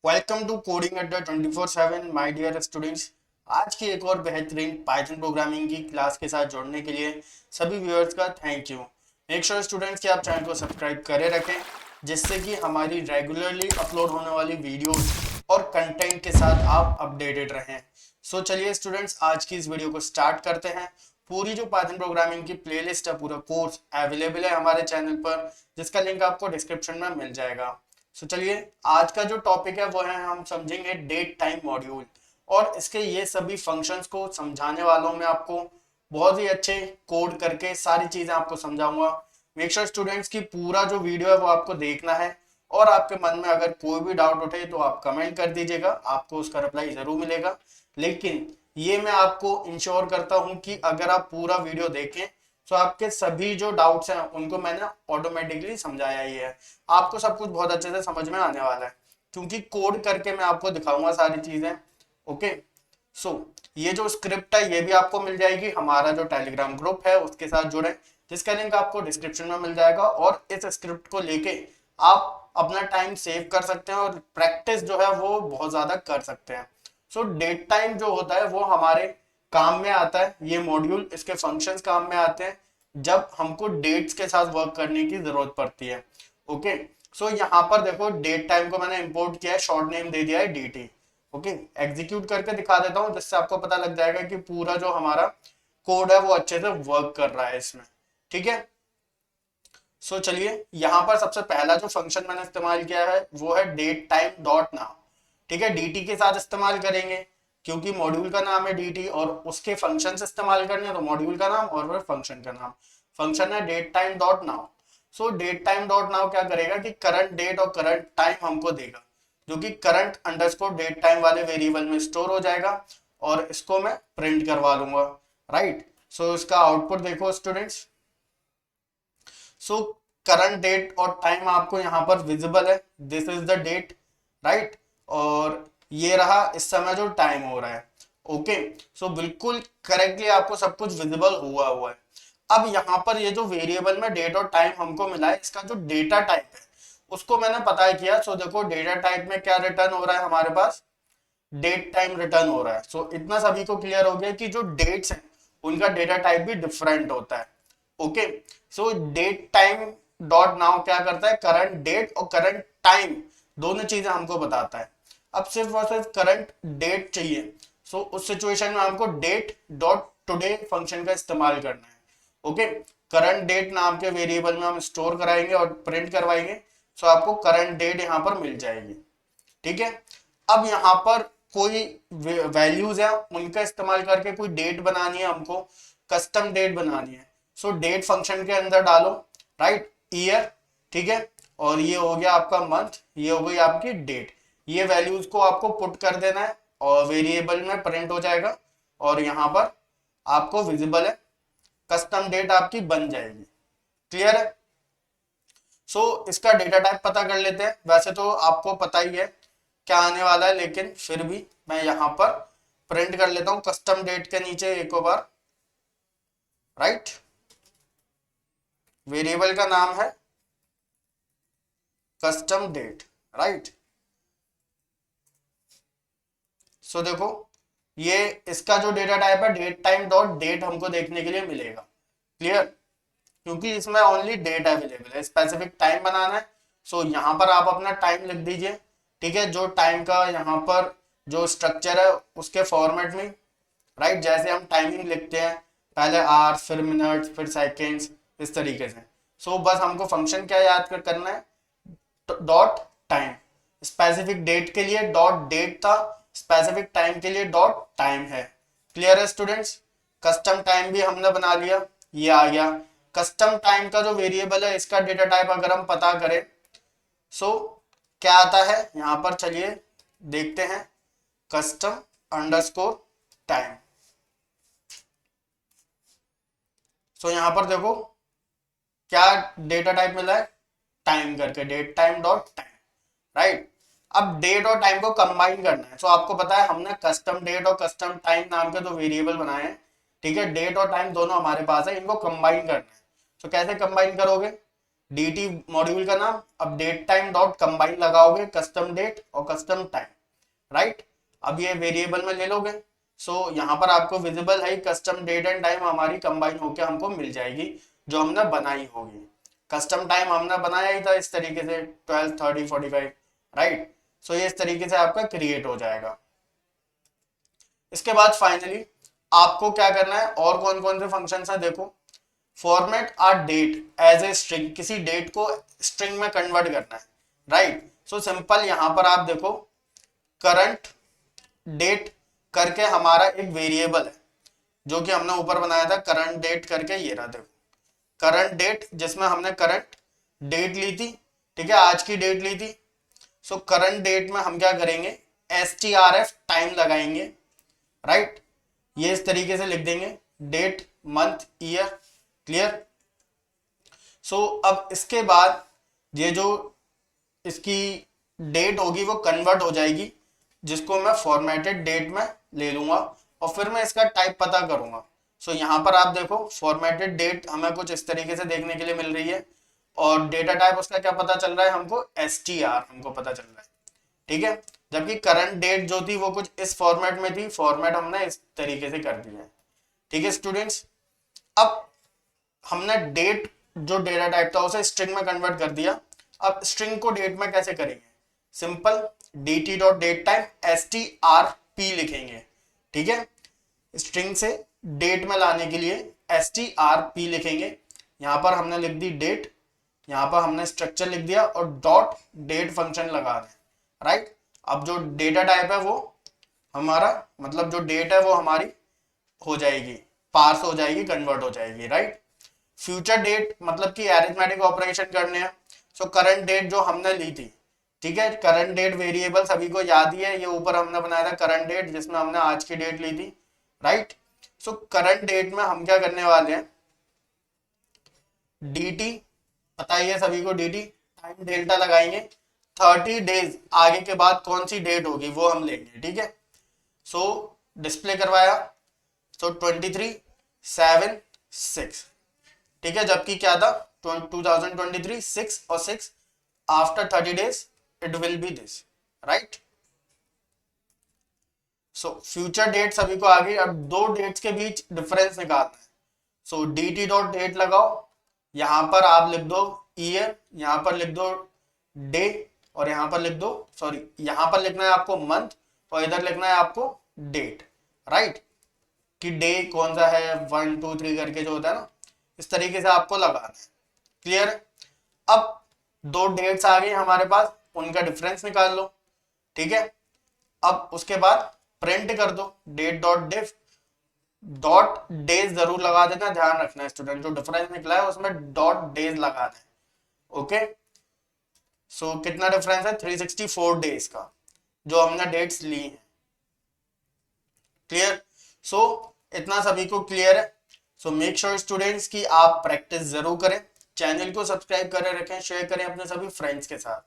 Welcome to coding अड्डा 24/7 my dear students. आज की एक और बेहतरीन पाइथन प्रोग्रामिंग की क्लास के साथ जुड़ने के लिए सभी व्यूअर्स का thank you. Make sure students कि आप चैनल को सब्सक्राइब करे रखें, जिससे कि हमारी रेगुलरली अपलोड होने वाली वीडियोस और कंटेंट के साथ आप अपडेटेड रहें। सो चलिए स्टूडेंट्स, आज की इस वीडियो को स्टार्ट करते हैं। पूरी जो पाइथन प्रोग्रामिंग की प्लेलिस्ट है, पूरा कोर्स अवेलेबल है हमारे चैनल पर, जिसका लिंक आपको डिस्क्रिप्शन में मिल जाएगा। सो चलिए, आज का जो टॉपिक है वो है, हम समझेंगे डेट टाइम मॉड्यूल और इसके ये सभी फंक्शंस को समझाने वालों में आपको बहुत ही अच्छे कोड करके सारी चीजें आपको समझाऊंगा। मेक श्योर स्टूडेंट्स की पूरा जो वीडियो है वो आपको देखना है, और आपके मन में अगर कोई भी डाउट उठे तो आप कमेंट कर दीजिएगा, आपको उसका रिप्लाई जरूर मिलेगा। लेकिन ये मैं आपको इंश्योर करता हूं कि अगर आप पूरा वीडियो देखें तो आपके सभी जो डाउट्स हैं उनको मैंने ऑटोमेटिकली समझाया ही है। आपको सब कुछ बहुत अच्छे से समझ में आने वाला है, क्योंकि कोड करके मैं आपको दिखाऊंगा सारी चीजें। ओके, सो ये जो स्क्रिप्ट है ये भी आपको मिल जाएगी, हमारा जो टेलीग्राम ग्रुप है उसके साथ जुड़े, जिसका लिंक आपको डिस्क्रिप्शन में मिल जाएगा। और इस स्क्रिप्ट को लेके आप अपना टाइम सेव कर सकते हैं और प्रैक्टिस जो है वो बहुत ज्यादा कर सकते हैं। सो डेट टाइम जो होता है वो हमारे काम में आता है, ये मॉड्यूल इसके फंक्शंस काम में आते हैं जब हमको डेट्स के साथ वर्क करने की जरूरत पड़ती है। ओके, सो यहाँ पर देखो, डेट टाइम को मैंने इंपोर्ट किया है, शॉर्ट नेम दे दिया है dt। ओके, एग्जीक्यूट करके दिखा देता हूँ, जिससे आपको पता लग जाएगा कि पूरा जो हमारा कोड है वो अच्छे से वर्क कर रहा है इसमें। ठीक है, सो चलिए, यहाँ पर सबसे पहला जो फंक्शन मैंने इस्तेमाल किया है वो है डेट टाइम डॉट नाउ। ठीक है, dt के साथ इस्तेमाल करेंगे क्योंकि मॉड्यूल का नाम है dt, और उसके फंक्शन से इस्तेमाल करने हैं तो मॉड्यूल का नाम और फिर फंक्शन का नाम। फंक्शन है डेट टाइम डॉट नाउ। सो डेट टाइम डॉट नाउ क्या करेगा कि करंट डेट और करंट टाइम हमको देगा, जो कि करंट अंडरस्कोर डेट टाइम वाले वेरिएबल में स्टोर हो जाएगा, और इसको मैं प्रिंट करवा लूंगा। राइट, सो इसका आउटपुट देखो स्टूडेंट्स। सो करंट डेट और टाइम आपको यहाँ पर विजिबल है, this is the date. Right, और ये रहा इस समय जो टाइम हो रहा है। ओके, सो बिल्कुल करेक्टली आपको सब कुछ विजिबल हुआ हुआ है। अब यहाँ पर ये जो वेरिएबल में डेट और टाइम हमको मिला है, इसका जो डेटा टाइप है उसको मैंने पता किया। सो देखो, डेटा टाइप में क्या रिटर्न हो रहा है हमारे पास, डेट टाइम रिटर्न हो रहा है। सो इतना सभी को क्लियर हो गया कि जो डेट्स हैं उनका डेटा टाइप भी डिफरेंट होता है। ओके, सो डेट टाइम डॉट नाउ क्या करता है, करंट डेट और करंट टाइम दोनों चीजें हमको बताता है। अब सिर्फ और सिर्फ करंट डेट चाहिए, सो उस सिचुएशन में हमको डेट डॉट टुडे फंक्शन का इस्तेमाल करना है। ओके, करंट डेट नाम के वेरिएबल में हम स्टोर कराएंगे और प्रिंट करवाएंगे, सो आपको करंट डेट यहाँ पर मिल जाएगी। ठीक है, अब यहाँ पर कोई वैल्यूज है उनका इस्तेमाल करके कोई डेट बनानी है हमको, कस्टम डेट बनानी है। सो डेट फंक्शन के अंदर डालो, राइट, ईयर। ठीक है, और ये हो गया आपका मंथ, ये हो गई आपकी डेट। ये वैल्यूज को आपको पुट कर देना है और वेरिएबल में प्रिंट हो जाएगा, और यहाँ पर आपको विजिबल है, कस्टम डेट आपकी बन जाएगी। क्लियर है? सो इसका डेटा टाइप पता कर लेते हैं। वैसे तो आपको पता ही है क्या आने वाला है, लेकिन फिर भी मैं यहाँ पर प्रिंट कर लेता हूँ कस्टम डेट के नीचे एक बार। राइट, वेरिएबल का नाम है कस्टम डेट। राइट, सो देखो, ये इसका जो डेटा टाइप है डेट टाइम डॉट डेट हमको देखने के लिए मिलेगा। क्लियर, क्योंकि इसमें ओनली डेट अवेलेबल है, स्पेसिफिक टाइम बनाना है। सो यहाँ पर आप अपना टाइम लिख दीजिए। ठीक है, जो टाइम का यहाँ पर जो स्ट्रक्चर है उसके फॉर्मेट में, राइट, जैसे हम टाइमिंग लिखते हैं, पहले आवर्स फिर मिनट्स फिर सेकेंड्स, इस तरीके से। सो बस हमको फंक्शन क्या याद करना है, डॉट टाइम। स्पेसिफिक डेट के लिए डॉट डेट था, स्पेसिफिक टाइम के लिए डॉट टाइम है। क्लियर है स्टूडेंट्स? कस्टम टाइम भी हमने बना लिया, ये आ गया। कस्टम टाइम का जो वेरिएबल है इसका डेटा टाइप अगर हम पता करें, सो क्या आता है यहाँ पर, चलिए देखते हैं। Custom underscore time. सो यहाँ पर देखो क्या डेटा टाइप मिला है, टाइम करके, date time dot time. Right, अब डेट और टाइम को कंबाइन करना है। सो आपको पता है हमने कस्टम डेट और कस्टम टाइम नाम के दो वेरिएबल बनाए हैं। ठीक है, डेट और टाइम दोनों हमारे पास है, इनको कंबाइन करना है। तो कैसे कंबाइन करोगे, dt मॉड्यूल का नाम, अब डेट टाइम डॉट कंबाइन लगाओगे कस्टम डेट और कस्टम टाइम, राइट। अब ये वेरिएबल में ले लोगे, सो यहाँ पर आपको विजिबल है कस्टम डेट एंड टाइम हमारी कंबाइन होके हमको मिल जाएगी जो हमने बनाई होगी। कस्टम टाइम हमने बनाया ही था इस तरीके से 12, 30, 45, राइट। सो ये इस तरीके से आपका क्रिएट हो जाएगा। इसके बाद फाइनली आपको क्या करना है, और कौन कौन से फंक्शन है देखो। Format R date as a string, किसी डेट को स्ट्रिंग में कन्वर्ट करना है, राइट। सो सिंपल यहां पर आप देखो करंट डेट करके हमारा एक वेरिएबल है जो कि हमने ऊपर बनाया था करंट डेट करके, ये रहा देखो करंट डेट, जिसमें हमने करंट डेट ली थी, ठीक है, आज की डेट ली थी। सो करंट डेट में हम क्या करेंगे, strf टाइम लगाएंगे, राइट। ये इस तरीके से लिख देंगे डेट मंथ ईयर, क्लियर। सो अब इसके बाद ये जो इसकी डेट होगी वो कन्वर्ट हो जाएगी, जिसको मैं फॉर्मेटेड डेट में ले लूंगा और फिर मैं इसका टाइप पता करूंगा। सो यहाँ पर आप देखो फॉर्मेटेड डेट हमें कुछ इस तरीके से देखने के लिए मिल रही है और डेटा टाइप उसका क्या पता चल रहा है हमको, str हमको पता चल रहा है, ठीक है। जबकि करंट डेट जो थी वो कुछ इस फॉर्मेट में थी, फॉर्मेट हमने इस तरीके से कर दिया है, ठीक है स्टूडेंट्स। अब हमने डेट जो डेटा टाइप था उसे स्ट्रिंग में कन्वर्ट कर दिया। अब स्ट्रिंग को डेट में कैसे करेंगे, simple dt dot date time strp लिखेंगे, ठीक है। स्ट्रिंग से डेट में लाने के लिए strp लिखेंगे। यहां पर हमने लिख दी डेट, यहां पर हमने स्ट्रक्चर लिख दिया और डॉट डेट फंक्शन लगा दें, राइट। अब जो डेटा टाइप है वो हमारा मतलब जो डेट है वो हमारी हो जाएगी, पार्स हो जाएगी, कन्वर्ट हो जाएगी, राइट। फ्यूचर डेट मतलब कि अरिथमेटिक ऑपरेशन करने हैं। सो करंट डेट जो हमने ली थी, ठीक है, करंट डेट वेरिएबल सभी को याद ही है, ये ऊपर हमने बनाया था करंट डेट जिसमें हमने आज की डेट ली थी, राइट। सो करंट डेट में हम क्या करने वाले हैं, dt पता ही है सभी को, dt टाइम डेल्टा लगाएंगे, 30 डेज आगे के बाद कौन सी डेट होगी वो हम लेंगे, ठीक है। सो डिस्प्ले करवाया, सो 23, 7, 6, ठीक है। जबकि क्या था 2023 6 और 6 after 30 days it will be this, right. So future date सभी को आ गई। अब दो डेट्स के बीच डिफरेंस निकालना है। सो dt डॉट डेट लगाओ, यहां पर आप लिख दो ईयर, यहां पर लिख दो डे और यहां पर लिख दो, सॉरी यहां पर लिखना है आपको मंथ और इधर लिखना है आपको डेट, राइट। कि डे कौन सा है 1 2 3 करके जो होता है ना, इस तरीके से आपको लगाना है, क्लियर। अब दो डेट्स आ गई हमारे पास, उनका डिफरेंस निकाल लो, ठीक है। अब उसके बाद प्रिंट कर दो डेट डॉट डिफ, डॉट डेज जरूर लगा देना, ध्यान रखना है स्टूडेंट, जो डिफरेंस निकला है उसमें डॉट डेज लगा दें, ओके। सो कितना डिफरेंस है 364 डेज का जो हमने डेट्स ली हैं, क्लियर। सो इतना सभी को क्लियर है। सो मेक श्योर स्टूडेंट्स कि आप प्रैक्टिस जरूर करें, चैनल को सब्सक्राइब करें रखें, शेयर करें अपने सभी फ्रेंड्स के साथ।